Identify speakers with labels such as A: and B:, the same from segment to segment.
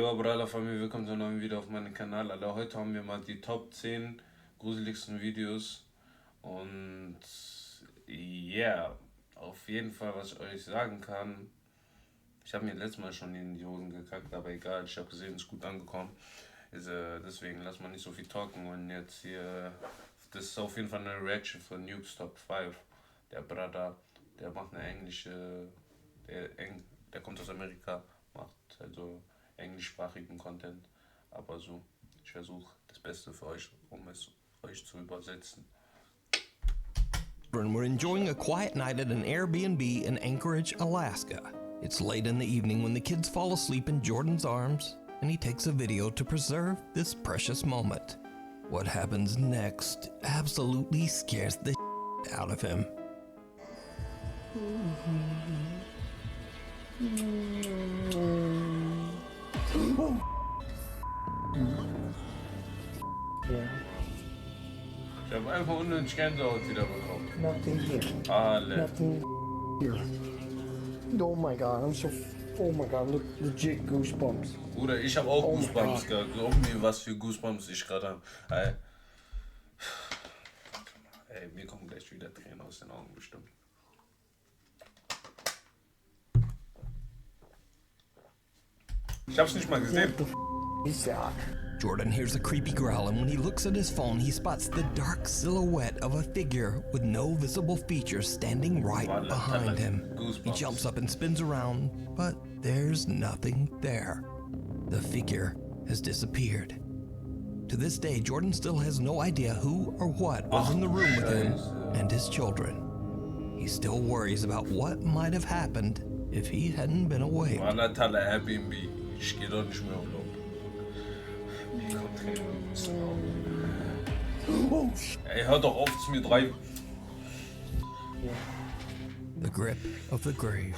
A: Ewwa Braddas Wenn, willkommen zu einem neuen Video auf meinem Kanal. Alter, heute haben wir mal die Top 10 gruseligsten Videos. Und yeah, auf jeden Fall, was ich euch sagen kann, ich habe mir letztes Mal schon in die Hosen gekackt, aber egal, ich habe gesehen, es ist gut angekommen. Deswegen lass mal nicht so viel talken und jetzt hier, das ist auf jeden Fall eine Reaction von NukesTop5. Der Brother, der macht eine englische, der kommt aus Amerika, macht also englischsprachigen Content, aber so, ich versuche das Beste für euch, es euch zu übersetzen.
B: We're enjoying a quiet night at an Airbnb in Anchorage, Alaska. It's late in the evening when the kids fall asleep in Jordan's arms, and he takes a video to preserve this precious moment. What happens next absolutely scares the out of him.
A: Ich habe einfach unnötig Gänsehaut wieder bekommen.
C: Nothing here.
A: Alle.
C: Nothing here. Oh my god, oh my god, legit goosebumps.
A: Bruder, ich habe auch Goosebumps gehabt. Glaub mir, was für Goosebumps ich gerade habe. Ey, mir kommen gleich wieder Tränen aus den Augen bestimmt. Ich hab's nicht mal gesehen.
B: Jordan hears a creepy growl, and when he looks at his phone, he spots the dark silhouette of a figure with no visible features standing right behind him. He jumps up and spins around, but there's nothing there. The figure has disappeared. To this day, Jordan still has no idea who or what was in the room with him and his children. He still worries about what might have happened if he hadn't been awake.
A: Ich geh doch nicht mehr auf Lob. Ey, hör doch auf zu mir treiben.
B: The grip of the grave.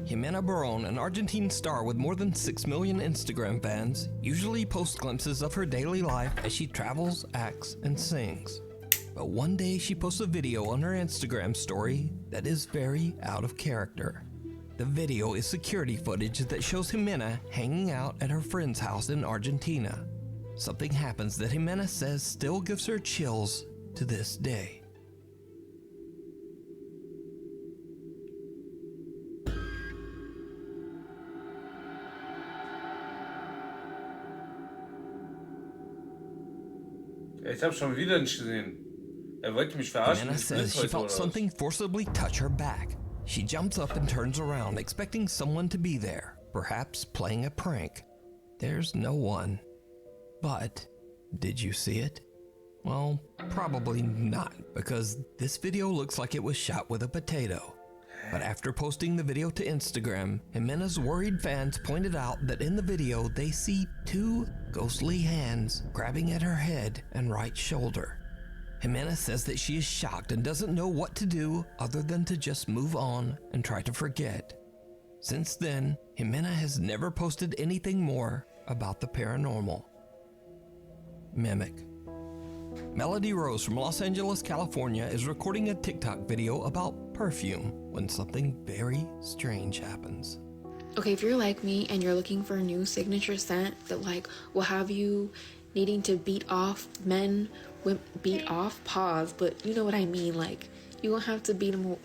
B: Jimena Barón, an Argentine star with more than 6 million Instagram fans, usually posts glimpses of her daily life as she travels, acts, and sings. But one day she posts a video on her Instagram story that is very out of character. The video is security footage that shows Jimena hanging out at her friend's house in Argentina. Something happens that Jimena says still gives her chills to this day.
A: Ich hab's schon wieder nicht gesehen. Wollte mich verarschen.
B: Jimena says she felt something forcibly touch her back. She jumps up and turns around, expecting someone to be there, perhaps playing a prank. There's no one. But, did you see it? Well, probably not, because this video looks like it was shot with a potato. But after posting the video to Instagram, Jimena's worried fans pointed out that in the video they see two ghostly hands grabbing at her head and right shoulder. Jimena says that she is shocked and doesn't know what to do other than to just move on and try to forget. Since then, Jimena has never posted anything more about the paranormal. Mimic. Melody Rose from Los Angeles, California is recording a TikTok video about perfume when something very strange happens.
D: Okay, if you're like me and you're looking for a new signature scent that will have you needing to beat off men, beat off, pause, but you know what I mean, you won't have to beat them away.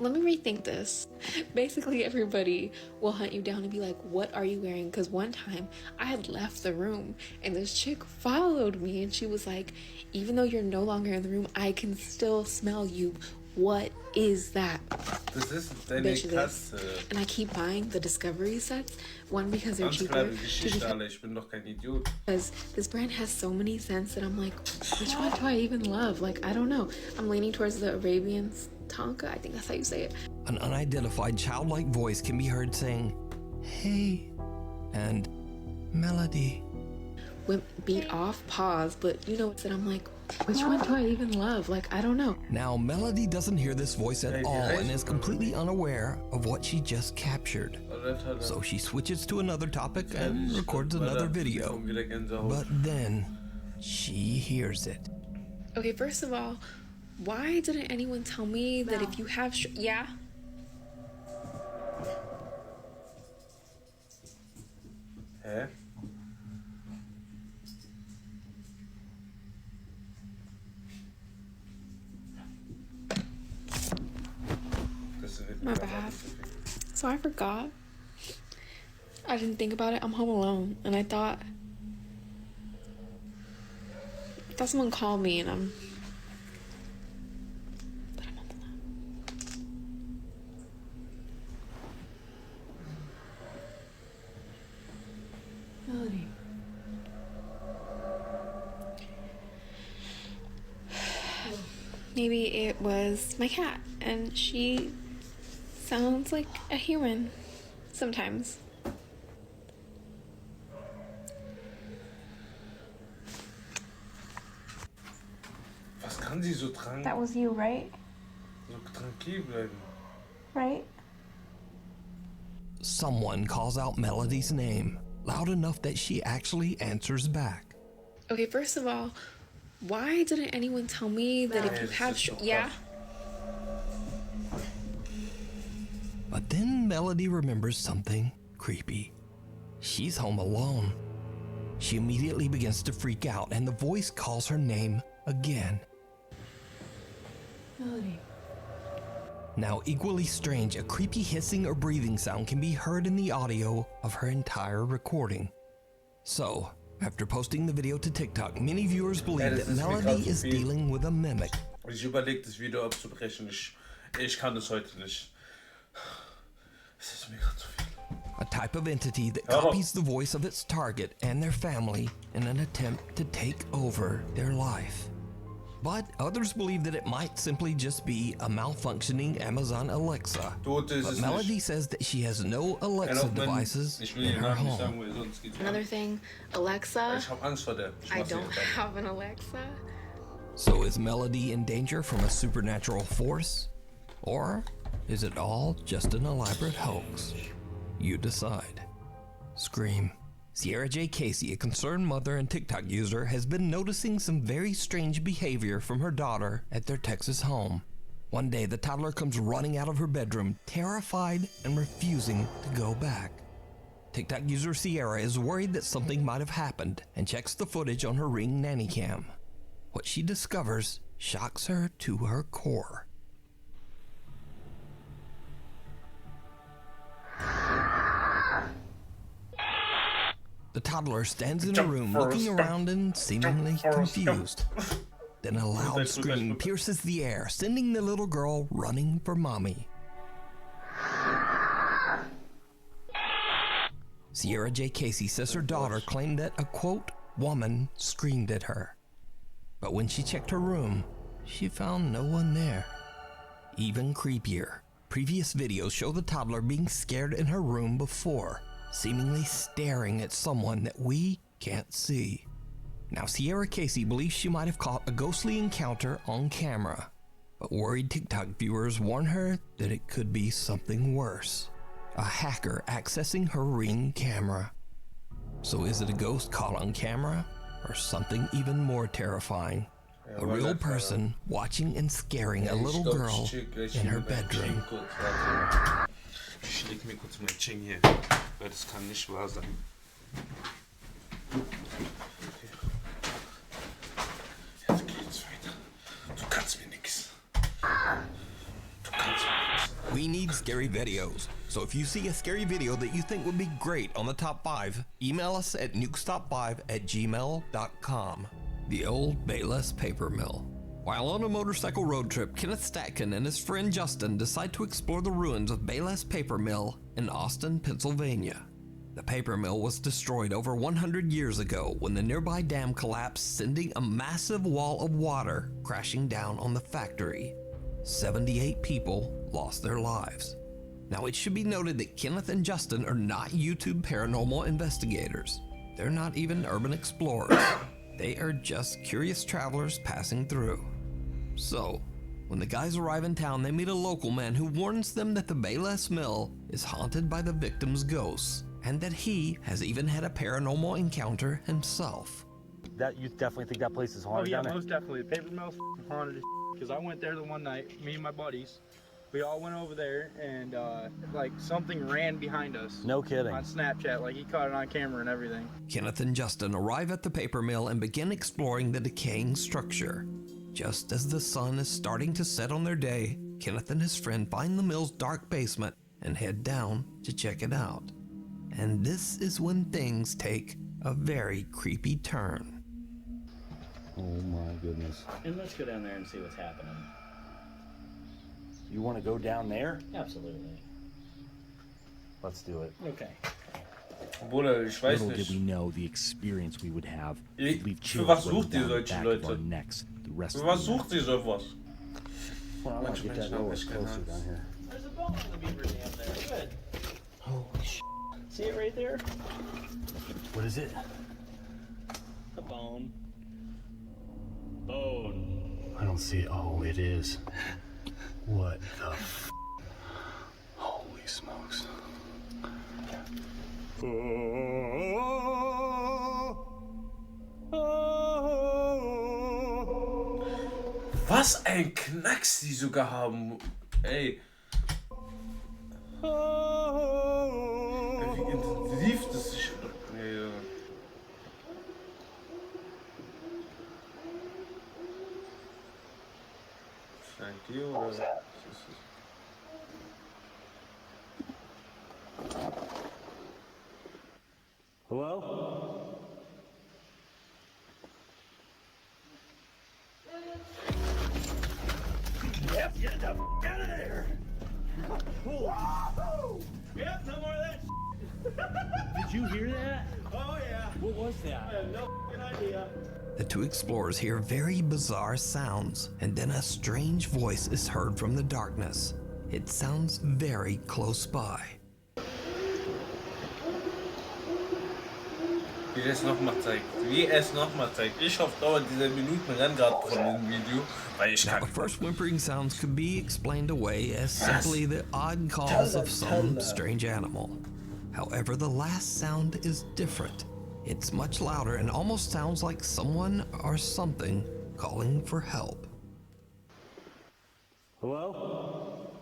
D: Let me rethink this. Basically, everybody will hunt you down and be like, what are you wearing? Because one time I had left the room and this chick followed me and she was like, even though you're no longer in the room, I can still smell you. What is that? Bitch, this. And I keep buying the Discovery sets. One, because they're cheaper. Because this brand has so many scents that I'm like, which one do I even love? I don't know. I'm leaning towards the Arabian Tonka. I think that's how you say it.
B: An unidentified childlike voice can be heard saying, "Hey," and "Melody."
D: Beat off, pause, but you know what? I'm like, which one do I even love? I don't know.
B: Now, Melody doesn't hear this voice at all and is completely unaware of what she just captured. So she switches to another topic and records another video. But then, she hears it.
D: Okay, first of all, why didn't anyone tell me that if you have... Yeah?
A: Hä?
D: My bad. So I forgot. I didn't think about it. I'm home alone, and I thought someone called me, and I'm home alone. Melody. Maybe it was my cat, and she sounds like a human sometimes.
A: Was kann sie so
D: That was you, right?
A: so tranquil bleiben?
D: Right?
B: Someone calls out Melody's name, loud enough that she actually answers back.
D: Okay, first of all, why didn't anyone tell me that if you have yeah?
B: But then Melody remembers something creepy. She's home alone. She immediately begins to freak out, and the voice calls her name again.
D: Melody.
B: Now, equally strange, a creepy hissing or breathing sound can be heard in the audio of her entire recording. So, after posting the video to TikTok, many viewers believe that Melody is dealing with a mimic.
A: Ich überlege, das Video abzubrechen. Ich kann das heute nicht. Es ist mir gerade zu viel.
B: A type of entity that copies the voice of its target and their family in an attempt to take over their life. But others believe that it might simply just be a malfunctioning Amazon Alexa. But Melody says that she has no Alexa devices in her home.
D: Another thing, Alexa.
A: Ich hab Angst vor der.
D: I don't have an Alexa.
B: So is Melody in danger from a supernatural force? Or is it all just an elaborate hoax? You decide. Scream. Sierra J. Casey, a concerned mother and TikTok user, has been noticing some very strange behavior from her daughter at their Texas home. One day, the toddler comes running out of her bedroom, terrified and refusing to go back. TikTok user Sierra is worried that something might have happened and checks the footage on her Ring nanny cam. What she discovers shocks her to her core. The toddler stands in a room looking around and seemingly confused. Then a loud scream pierces the air, sending the little girl running for mommy. Sierra J. Casey says her daughter claimed that a, quote, woman screamed at her. But when she checked her room, she found no one there. Even creepier, previous videos show the toddler being scared in her room before, seemingly staring at someone that we can't see. Now, Sierra Casey believes she might have caught a ghostly encounter on camera, but worried TikTok viewers warn her that it could be something worse. A hacker accessing her Ring camera. So is it a ghost caught on camera, or something even more terrifying? A real person watching and scaring a little girl in her bedroom.
A: Ich leg mir kurz mein Ching hier, weil das kann nicht wahr sein. Okay. Jetzt geht's weiter. Du kannst mir nix. Du kannst mir nix.
B: We need scary videos. So if you see a scary video that you think would be great on the top 5, email us at NukesTop5@gmail.com. The old Bayless paper mill. While on a motorcycle road trip, Kenneth Statkin and his friend Justin decide to explore the ruins of Bayless Paper Mill in Austin, Pennsylvania. The paper mill was destroyed over 100 years ago when the nearby dam collapsed, sending a massive wall of water crashing down on the factory. 78 people lost their lives. Now, it should be noted that Kenneth and Justin are not YouTube paranormal investigators. They're not even urban explorers. They are just curious travelers passing through. So, when the guys arrive in town, they meet a local man who warns them that the Bayless Mill is haunted by the victim's ghosts, and that he has even had a paranormal encounter himself.
E: That you definitely think that place is haunted?
F: Oh yeah,
E: down there?
F: most definitely. The paper mill's haunted as because I went there the one night, me and my buddies, We all went over there and like something ran behind us.
E: No kidding.
F: On Snapchat, like he caught it on camera and everything.
B: Kenneth and Justin arrive at the paper mill and begin exploring the decaying structure. Just as the sun is starting to set on their day, Kenneth and his friend find the mill's dark basement and head down to check it out. And this is when things take a very creepy turn.
E: Oh my goodness.
G: And let's go down there and see what's happening.
E: You want to go down there?
G: Absolutely.
E: Let's do it.
G: Okay.
A: Bruder, ich weiß
H: Little did we
A: nicht.
H: know the experience we would have.
A: Ich-
H: Leave
A: Für
H: chills
A: was
H: running
A: sucht ihr
H: down the
A: solche
H: back of our
A: Leute?
H: necks the rest
A: Für
H: of
A: was
H: the night.
A: sucht ihr sowas?
E: Well, I want to get that lower closer down here.
G: There's a bone on the beaver dam there. Good.
E: Holy shit.
G: See it right there?
E: What is it?
G: A bone. Bone.
H: I don't see it. Oh, it is. What the f? Holy smokes.
A: Was ein Knacks die sogar haben. Ey. Wie intensiv das sich. Ja. Scheint die oder?
E: Hello?
G: Yep, get the f out of there. Yep, no more of that.
E: Did you hear that?
G: Oh yeah.
E: What was that?
G: I have no f***ing idea.
B: The two explorers hear very bizarre sounds, and then a strange voice is heard from the darkness. It sounds very close by.
A: Wie es nochmal zeigt. Wie es nochmal zeigt. Ich hoffe, dauert diese Minuten rennen gerade von dem Video, weil ich
B: Now,
A: kann.
B: the first whimpering sounds could be explained away as simply the odd calls of some strange animal. However, the last sound is different. It's much louder and almost sounds like someone or something calling for help.
E: Hello?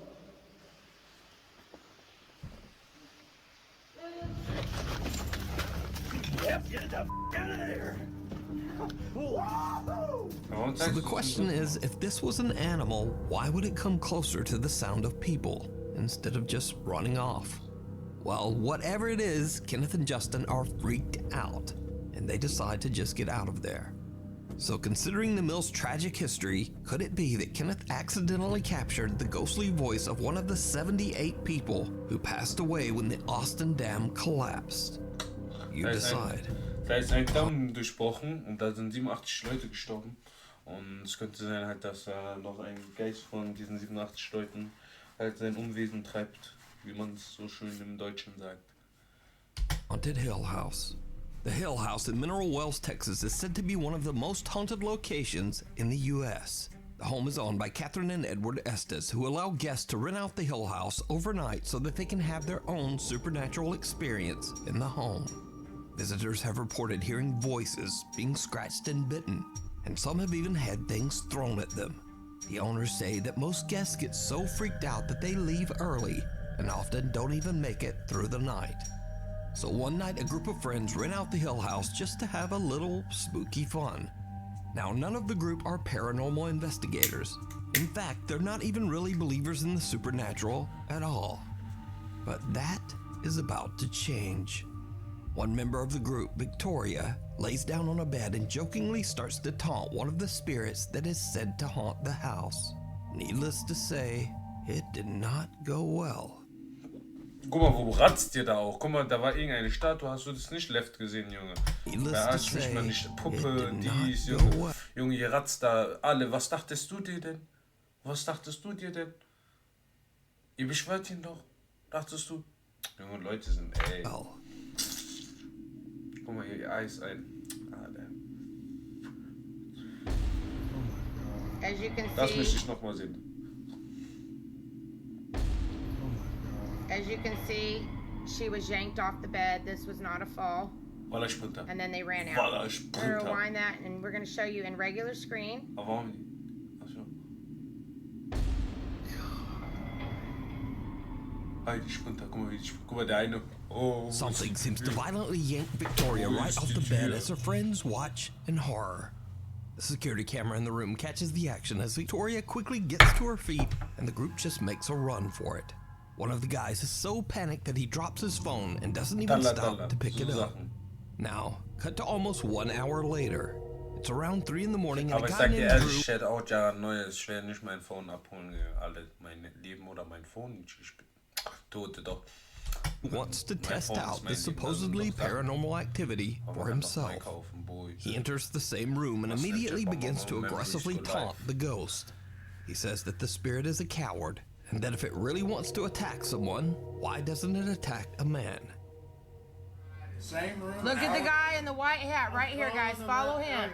G: Yep, get the f out of there.
B: So the question is, if this was an animal, why would it come closer to the sound of people instead of just running off? Well, whatever it is, Kenneth and Justin are freaked out, and they decide to just get out of there. So considering the mill's tragic history, could it be that Kenneth accidentally captured the ghostly voice of one of the 78 people who passed away when the Austin Dam collapsed? You decide.
A: Da ist ein Damm durchbrochen und da sind 87 Leute gestorben. Und es könnte sein, halt, dass da noch ein Geist von diesen 87 Leuten halt sein Unwesen treibt, wie man es so schön im Deutschen sagt.
B: Haunted Hill House. The Hill House in Mineral Wells, Texas is said to be one of the most haunted locations in the U.S. The home is owned by Catherine and Edward Estes, who allow guests to rent out the Hill House overnight so that they can have their own supernatural experience in the home. Visitors have reported hearing voices, being scratched and bitten, and some have even had things thrown at them. The owners say that most guests get so freaked out that they leave early and often don't even make it through the night. So one night, a group of friends rent out the Hill House just to have a little spooky fun. Now, none of the group are paranormal investigators. In fact, they're not even really believers in the supernatural at all. But that is about to change. One member of the group, Victoria, lays down on a bed and jokingly starts to taunt one of the spirits that is said to haunt the house. Needless to say, it did not go well.
A: Guck mal, wo ratzt ihr da auch? Guck mal, da war irgendeine Statue, hast du das nicht left gesehen, Junge? Da hast du mich mal nicht Puppe, dies, Junge. Junge, ihr ratzt da alle. Was dachtest du dir denn? Was dachtest du dir denn? Ihr beschwört ihn doch. Dachtest du? Junge, Leute sind, ey. Guck mal, ihr Eis ein.
I: As you can
A: Das möchte
I: see,
A: ich nochmal sehen.
I: as you can see, she was yanked off the bed. This was not a fall.
A: Weil er Sprinter.
I: And then they ran out.
A: Weil er
I: We're
A: Sprinter.
I: gonna rewind that, and we're gonna show you in regular screen.
A: Aber warum nicht? Achso. Halt, ich runter, guck mal, wie ich, guck mal, der eine. Oh.
B: Something seems to violently yank Victoria right off the bed as her friends watch in horror. The security camera in the room catches the action as Victoria quickly gets to her feet and the group just makes a run for it. One of the guys is so panicked that he drops his phone and doesn't even stop to pick it up. Now, cut to almost 1 hour later. It's around 3 in the morning and
A: Aber
B: a
A: ich
B: guy
A: sag dir
B: named
A: ehrlich,
B: Drew
A: ich hätte auch Jahren Neues. Ich werde nicht mein Phone abholen, alle mein Leben oder mein Phone nicht gespielt. Tote doch.
B: wants to test out this supposedly paranormal activity for himself. He enters the same room and immediately begins to aggressively taunt the ghost. He says that the spirit is a coward and that if it really wants to attack someone, why doesn't it attack a man?
I: Same room. Look at the guy in the white hat right here, guys. Follow him.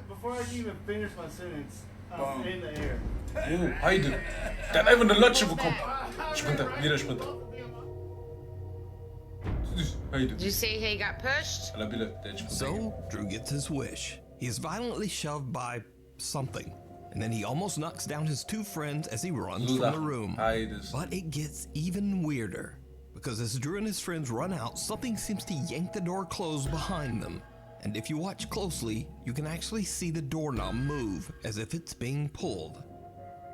G: Before I can even finish my sentence, I'm in the air.
A: Oh, Heide. Der hat einfach eine Latsche bekommen. Sprinter, jeder Sprinter.
I: Did you see he got pushed?
B: So, Drew gets his wish. He is violently shoved by something, and then he almost knocks down his two friends as he runs from the room. But it gets even weirder, because as Drew and his friends run out, something seems to yank the door closed behind them. And if you watch closely, you can actually see the doorknob move as if it's being pulled.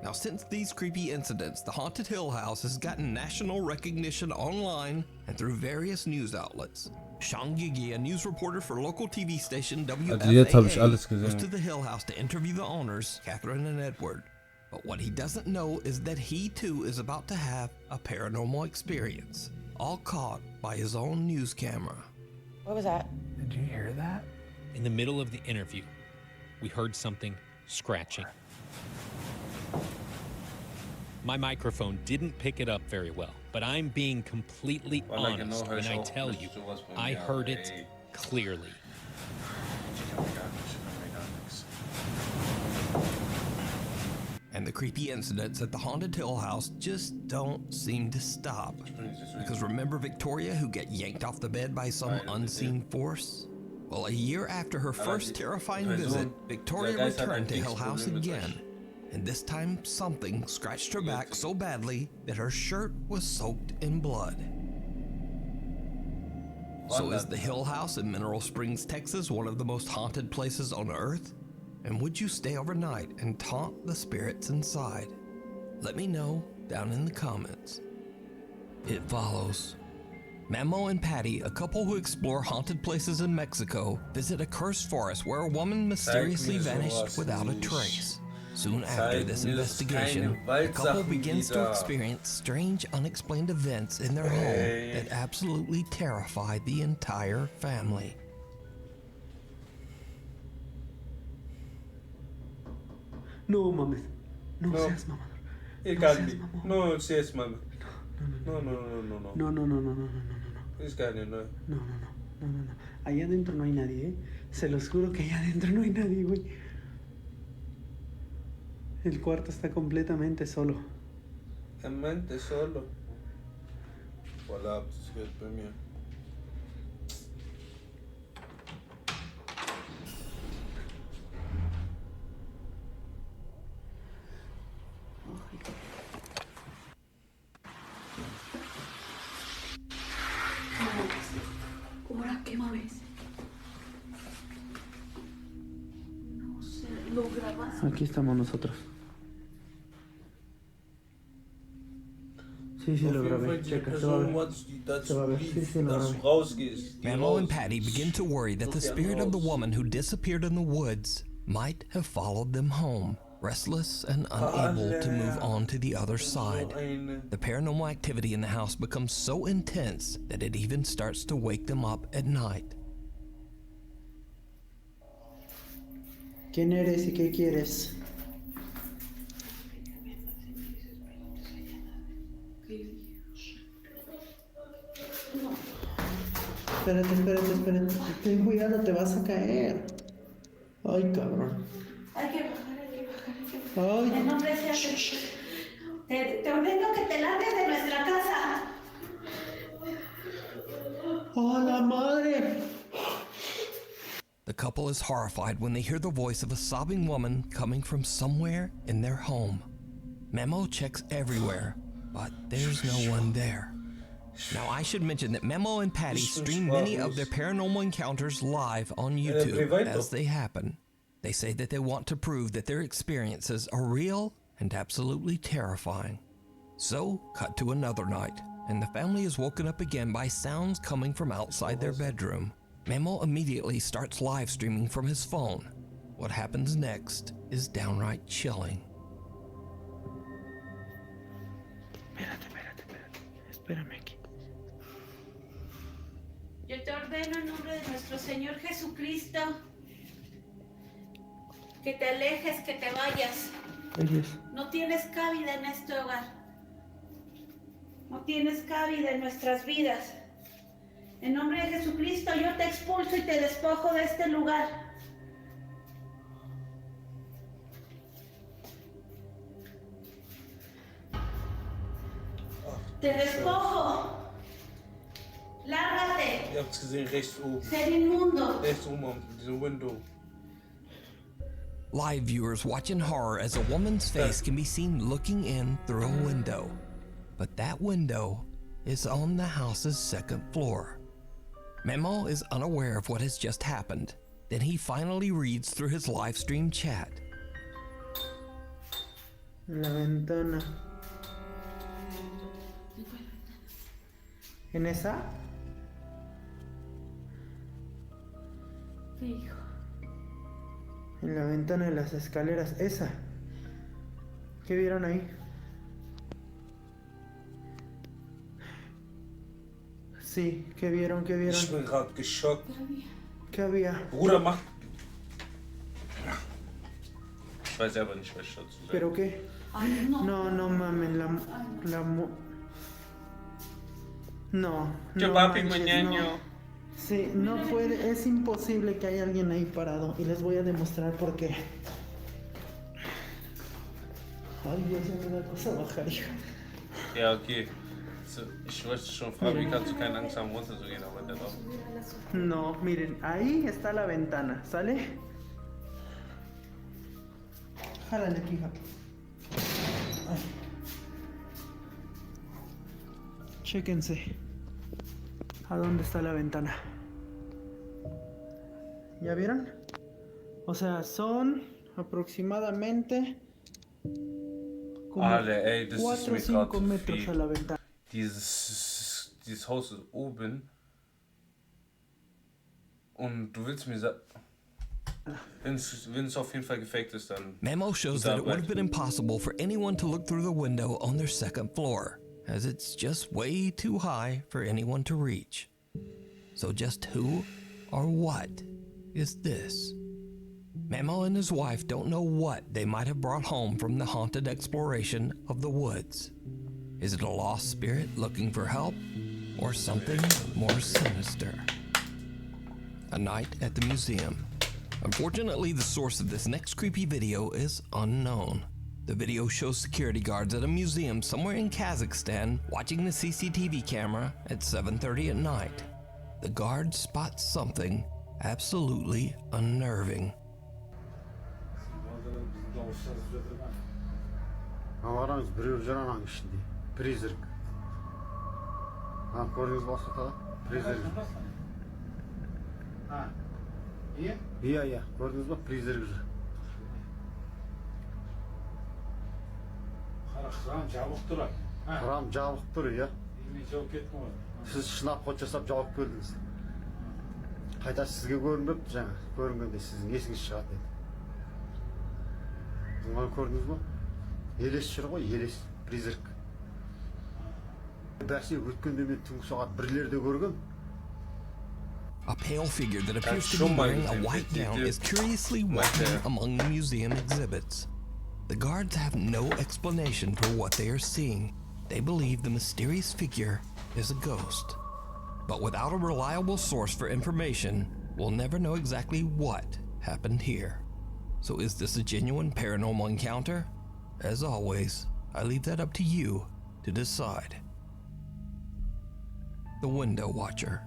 B: Now, since these creepy incidents, the Haunted Hill House has gotten national recognition online and through various news outlets. Sean Gigi, a news reporter for local TV station WFAA, goes to the Hill House to interview the owners, Catherine and Edward. But what he doesn't know is that he too is about to have a paranormal experience, all caught by his own news camera.
I: What was that?
J: Did you hear that?
K: In the middle of the interview, we heard something scratching. My microphone didn't pick it up very well, but I'm being completely honest when I tell you, I heard it clearly.
B: And the creepy incidents at the Haunted Hill House just don't seem to stop. Because remember Victoria who got yanked off the bed by some unseen force? Well, a year after her first terrifying visit, Victoria returned to Hill House again. And this time something scratched her back so badly that her shirt was soaked in blood. So is the Hill House in Mineral Springs, Texas one of the most haunted places on earth? And would you stay overnight and taunt the spirits inside? Let me know down in the comments. It follows. Mamo and Patty, a couple who explore haunted places in Mexico, visit a cursed forest where a woman mysteriously vanished without a trace. Soon after this investigation, the couple begins to experience strange, unexplained events in their home that absolutely terrify the entire family.
J: No mames. No seas mamador.
A: It can't be. No, seas mamador. No.
J: No.
A: This guy no.
J: No. Allá adentro no hay nadie, ¿eh? Se los juro que allá adentro no hay nadie, güey. El cuarto está completamente solo.
A: Completamente solo. Voilà, c'est un peu mieux.
L: ¿Ahora qué mames? No sé, lo grabas.
J: Aquí estamos nosotros. Sí, lo grabé. Checa, se va a ver. Sí, lo grabé.
B: Mamo and Patty begin to worry that the spirit of the woman who disappeared in the woods might have followed them home, restless and unable to move on to the other side. The paranormal activity in the house becomes so intense that it even starts to wake them up at night.
J: ¿Quién eres y qué quieres? Espérate. Ten cuidado, te vas a caer. Ay, cabrón.
L: Hay que bajar.
J: Ay.
L: En nombre de Jesús. Te ordeno que te largues de nuestra casa.
J: ¡Oh, la madre!
B: The couple is horrified when they hear the voice of a sobbing woman coming from somewhere in their home. Memo checks everywhere, but there's no one there. Now, I should mention that Memo and Patty stream many of their paranormal encounters live on YouTube as they happen. They say that they want to prove that their experiences are real and absolutely terrifying. So, cut to another night, and the family is woken up again by sounds coming from outside their bedroom. Memo immediately starts live streaming from his phone. What happens next is downright chilling.
J: Espérame aquí.
L: Yo te ordeno en nombre de nuestro Señor Jesucristo que te alejes, que te vayas. No tienes cabida en este hogar. No tienes cabida en nuestras vidas. En nombre de Jesucristo yo te expulso y te despojo de este lugar. Te despojo. Lárgate.
A: Ihr habt es gesehen, rechts oben.
L: Ser inmundo.
A: Rechts oben, diese Window.
B: Live viewers watch in horror as a woman's face can be seen looking in through a window. But that window is on the house's second floor. Memo is unaware of what has just happened. Then he finally reads through his live stream chat.
J: La ventana. ¿En esa?
L: ¿Qué hijo?
J: En la ventana de las escaleras. Esa. ¿Qué vieron ahí? Sí, ¿qué vieron? ¿Qué vieron?
A: Ich bin gerade geschockt.
J: ¿Qué había?
A: Bruder, mach. Ich weiß selber nicht, was ich dazu sage.
J: ¿Pero qué? No, no mames, No,
A: Yo,
J: no
A: papi,
J: manches,
A: mañana.
J: no. Sí, no puede, es imposible que haya alguien ahí parado y les voy a demostrar por qué. Ay, Dios, me da cosa bajar, hija.
A: Ja, okay. So, ich wollte schon fragen, wie kannst du keine Angst haben, runterzugehen, aber der doch.
J: No, miren, ahí está la ventana, ¿sale? Jálale aquí, hija. Ay. Chéquense. ¿A dónde está la ventana? ¿Ya vieron? O sea, son aproximadamente como 4 o 5 metros a la ventana.
A: Dieses Haus ist oben. Und du willst mir sagen, wenn es auf jeden Fall gefaked ist, dann...
B: Memo shows that it would have been impossible for anyone to look through the window on their second floor, as it's just way too high for anyone to reach. So just who or what is this? Memo and his wife don't know what they might have brought home from the haunted exploration of the woods. Is it a lost spirit looking for help, or something more sinister? A night at the museum. Unfortunately, the source of this next creepy video is unknown. The video shows security guards at a museum somewhere in Kazakhstan watching the CCTV camera at 7:30 at night. The guards spot something absolutely unnerving.
E: Призрак. Көрдіңіз бе осы ортада? Призрак. Иә, көрдіңіз бе? Призрак жүр.
H: Kraan jabық тұр.
E: Kraan jabық тұр, иә.
H: Жауып кеттің ғой.
E: Сіз шынап қот жасап жауып келдіңіз. Қайта сізге көрінбепті жаңа. Көрінгенде сіздің есіңіз шығады деді. Бұны көрдіңіз бе? Елес жүр ғой, елес. Призрак.
B: A pale figure that appears to be wearing a white gown is curiously walking among the museum exhibits. The guards have no explanation for what they are seeing. They believe the mysterious figure is a ghost. But without a reliable source for information, we'll never know exactly what happened here. So is this a genuine paranormal encounter? As always, I leave that up to you to decide. The Window Watcher.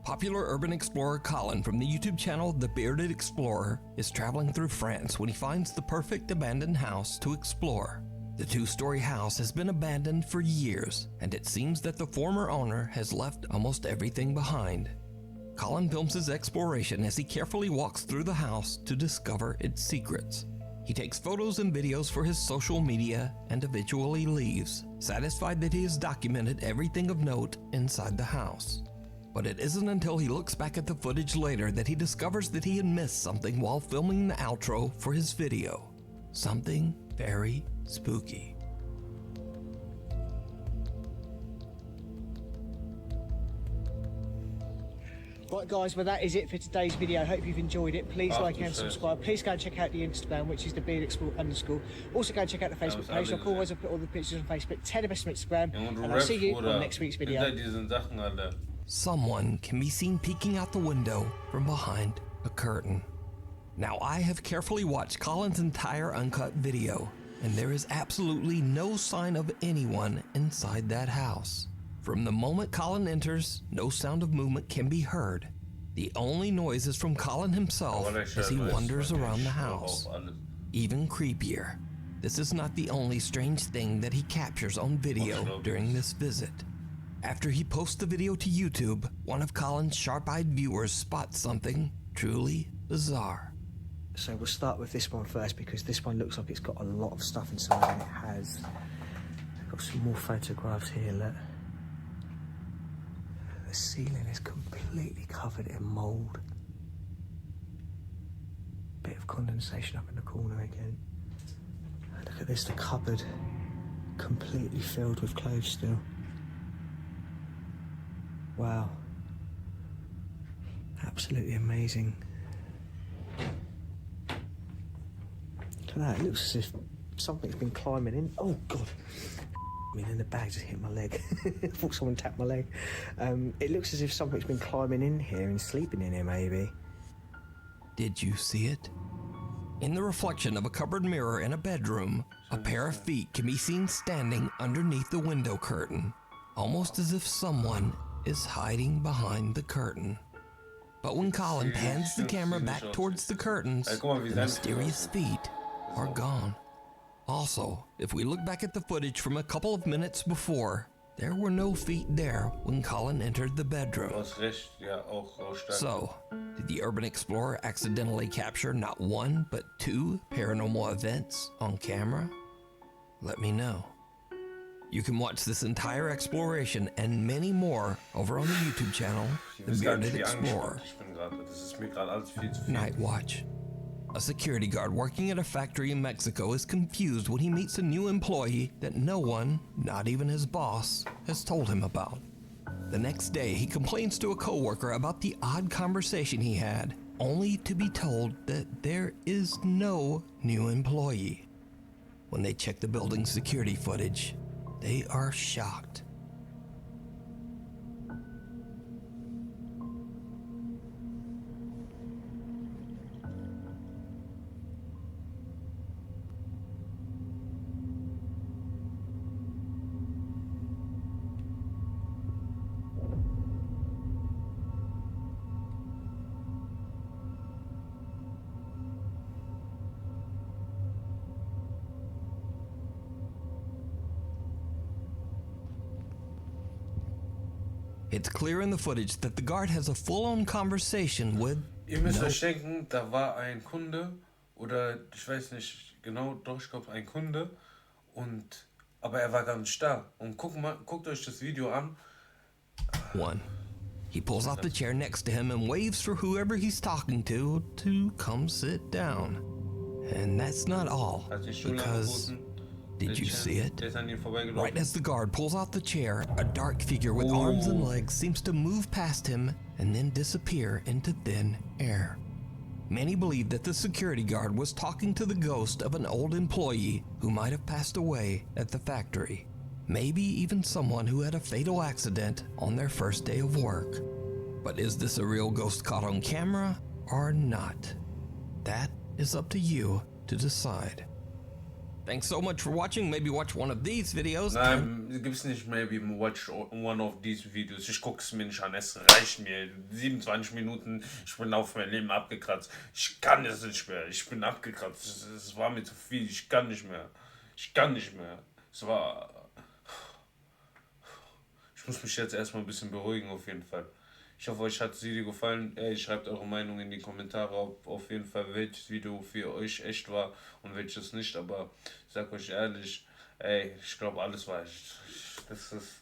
B: Popular urban explorer Colin from the YouTube channel The Bearded Explorer is traveling through France when he finds the perfect abandoned house to explore. The two-story house has been abandoned for years, and it seems that the former owner has left almost everything behind. Colin films his exploration as he carefully walks through the house to discover its secrets. He takes photos and videos for his social media and eventually leaves, satisfied that he has documented everything of note inside the house. But it isn't until he looks back at the footage later that he discovers that he had missed something while filming the outro for his video. Something very spooky.
M: Right guys, well that is it for today's video. Hope you've enjoyed it. Please like and subscribe. Please go and check out the Instagram, which is the _. Also go and check out the Facebook page. Like always, I'll put all the pictures on Facebook. 10 of us on Instagram. And I'll see you on next week's video.
B: Someone can be seen peeking out the window from behind a curtain. Now I have carefully watched Colin's entire uncut video, and there is absolutely no sign of anyone inside that house. From the moment Colin enters, no sound of movement can be heard. The only noise is from Colin himself as he wanders around the house. Even creepier, this is not the only strange thing that he captures on video during this visit. After he posts the video to YouTube, one of Colin's sharp-eyed viewers spots something truly bizarre.
M: So we'll start with this one first because this one looks like it's got a lot of stuff inside, and it has. I've got some more photographs here, look. The ceiling is completely covered in mould. Bit of condensation up in the corner again. And look at this, the cupboard completely filled with clothes still. Wow. Absolutely amazing. Look at that, it looks as if something's been climbing in. Oh God. I mean, in the bag just hit my leg. I thought someone tapped my leg. It looks as if something's been climbing in here and sleeping in here, maybe.
B: Did you see it? In the reflection of a cupboard mirror in a bedroom, a pair of feet can be seen standing underneath the window curtain, almost as if someone is hiding behind the curtain. But when Colin pans the camera back towards the curtains, the mysterious feet are gone. Also, if we look back at the footage from a couple of minutes before, there were no feet there when Colin entered the bedroom. So, did the urban explorer accidentally capture not one, but two paranormal events on camera? Let me know. You can watch this entire exploration and many more over on the YouTube channel, The Bearded Explorer. Night Watch. A security guard working at a factory in Mexico is confused when he meets a new employee that no one, not even his boss, has told him about. The next day, he complains to a coworker about the odd conversation he had, only to be told that there is no new employee. When they check the building's security footage, they are shocked. It's clear in the footage that the guard has a full-on conversation with.
A: Ihr müsst euch denken, da war ein Kunde, oder ich weiß nicht genau, doch, ich glaube ein Kunde, aber er war gar nicht da. Und guckt euch das Video an.
B: 1. He pulls out the chair next to him and waves for whoever he's talking to come sit down. And that's not all, because did you see it? Right as the guard pulls out the chair, a dark figure with arms and legs seems to move past him and then disappear into thin air. Many believe that the security guard was talking to the ghost of an old employee who might have passed away at the factory. Maybe even someone who had a fatal accident on their first day of work. But is this a real ghost caught on camera or not? That is up to you to decide. Thanks so much for watching. Maybe watch one of these videos.
A: Nein, gibt's nicht maybe watch one of these videos. Ich guck's mir nicht an. Es reicht mir. 27 Minuten. Ich bin auf mein Leben abgekratzt. Ich kann es nicht mehr. Ich bin abgekratzt. Es war mir zu viel. Ich kann nicht mehr. Ich kann nicht mehr. Es war... Ich muss mich jetzt erstmal ein bisschen beruhigen auf jeden Fall. Ich hoffe, euch hat das Video gefallen. Ey, schreibt eure Meinung in die Kommentare, ob auf jeden Fall welches Video für euch echt war und welches nicht. Aber ich sag euch ehrlich, ey, ich glaube alles war echt. Das ist...